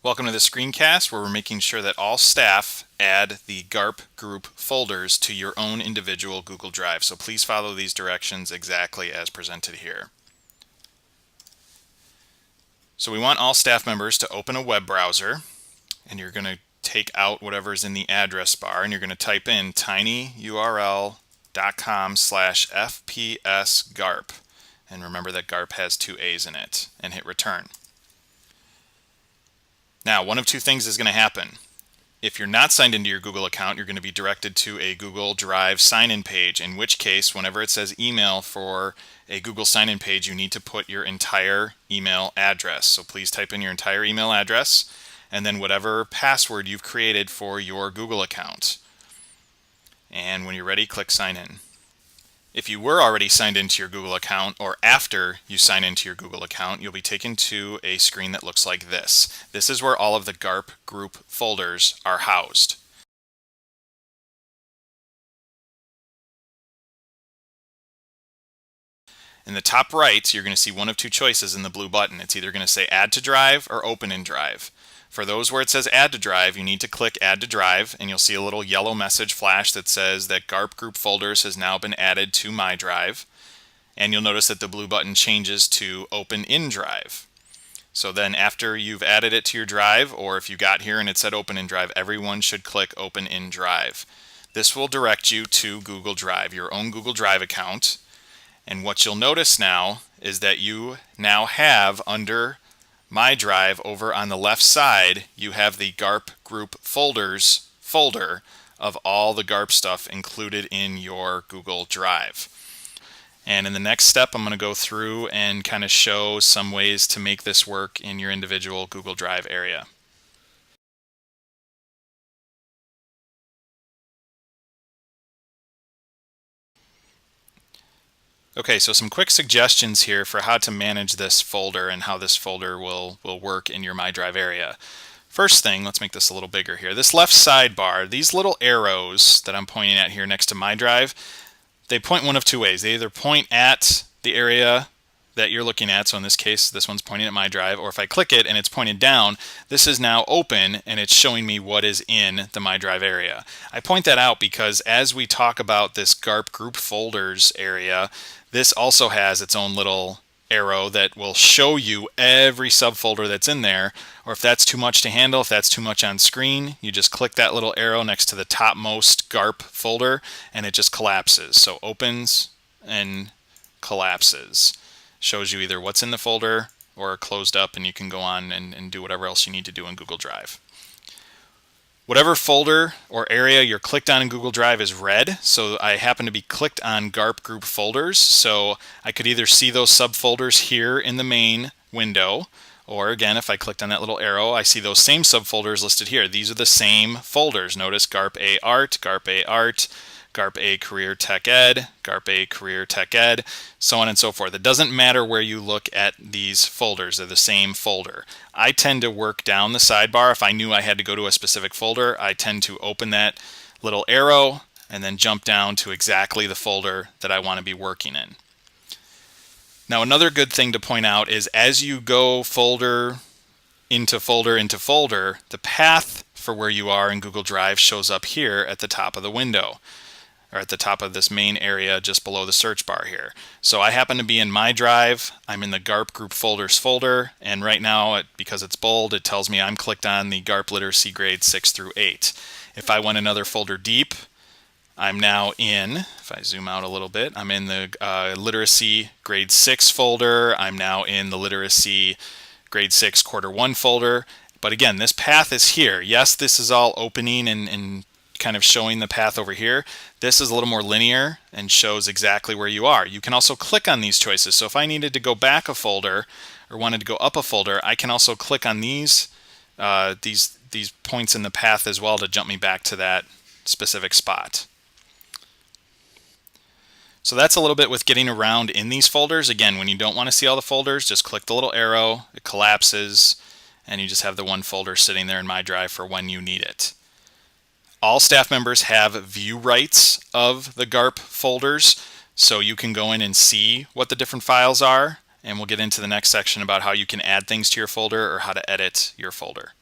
Welcome to the screencast where we're making sure that all staff add the GAARP group folders to your own individual Google Drive. So please follow these directions exactly as presented here. So we want all staff members to open a web browser, and you're going to take out whatever's in the address bar, and you're going to type in tinyurl.com/fpsgarp. And remember that GARP has two A's in it, and hit return. Now, one of two things is going to happen. If you're not signed into your Google account, you're going to be directed to a Google Drive sign-in page, in which case, whenever it says email for a Google sign-in page, you need to put your entire email address. So please type in your entire email address, and then whatever password you've created for your Google account. And when you're ready, click Sign In. If you were already signed into your Google account, or after you sign into your Google account, you'll be taken to a screen that looks like this. This is where all of the GAARP group folders are housed. In the top right, you're going to see one of two choices in the blue button. It's either going to say Add to Drive or Open in Drive. For those where it says Add to Drive, you need to click Add to Drive, and you'll see a little yellow message flash that says that GAARP group folders has now been added to my drive. And you'll notice that the blue button changes to Open in Drive. So then after you've added it to your drive, or if you got here and it said Open in Drive, everyone should click Open in Drive. This will direct you to Google Drive, your own Google Drive account. And what you'll notice now is that you now have under My Drive over on the left side, you have the GAARP group folders folder of all the GAARP stuff included in your Google Drive. And in the next step, I'm going to go through and kind of show some ways to make this work in your individual Google Drive area. Okay, so some quick suggestions here for how to manage this folder and how this folder will work in your My Drive area. First thing, let's make this a little bigger here. This left sidebar, these little arrows that I'm pointing at here next to My Drive, they point one of two ways. They either point at the area that you're looking at, so in this case, this one's pointing at My Drive, or if I click it and it's pointed down, this is now open and it's showing me what is in the My Drive area. I point that out because as we talk about this GAARP group folders area, this also has its own little arrow that will show you every subfolder that's in there, or if that's too much to handle, if that's too much on screen, you just click that little arrow next to the topmost GAARP folder and it just collapses. So opens and collapses. Shows you either what's in the folder or closed up, and you can go on and do whatever else you need to do in Google Drive. Whatever folder or area you're clicked on in Google Drive is red, so I happen to be clicked on GAARP group folders, so I could either see those subfolders here in the main window, or again, if I clicked on that little arrow, I see those same subfolders listed here. These are the same folders. Notice GAARP A Art, GAARP A Art, GAARP A Career Tech Ed, GAARP A Career Tech Ed, so on and so forth. It doesn't matter where you look at these folders, they're the same folder. I tend to work down the sidebar. If I knew I had to go to a specific folder, I tend to open that little arrow and then jump down to exactly the folder that I want to be working in. Now, another good thing to point out is as you go folder into folder, the path for where you are in Google Drive shows up here at the top of the window, or at the top of this main area just below the search bar here. So I happen to be in My Drive, I'm in the GAARP group folders folder, and right now, because it's bold, it tells me I'm clicked on the GAARP Literacy grades 6 through 8. If I went another folder deep, I'm now in, if I zoom out a little bit, I'm in the Literacy grade 6 folder, I'm now in the Literacy grade 6 quarter 1 folder, but again, this path is here. Yes, this is all opening and kind of showing the path over here. This is a little more linear and shows exactly where you are. You can also click on these choices. So if I needed to go back a folder or wanted to go up a folder, I can also click on these points in the path as well to jump me back to that specific spot. So that's a little bit with getting around in these folders. Again, when you don't want to see all the folders, just click the little arrow, it collapses, and you just have the one folder sitting there in My Drive for when you need it. All staff members have view rights of the GAARP folders, so you can go in and see what the different files are, and we'll get into the next section about how you can add things to your folder or how to edit your folder.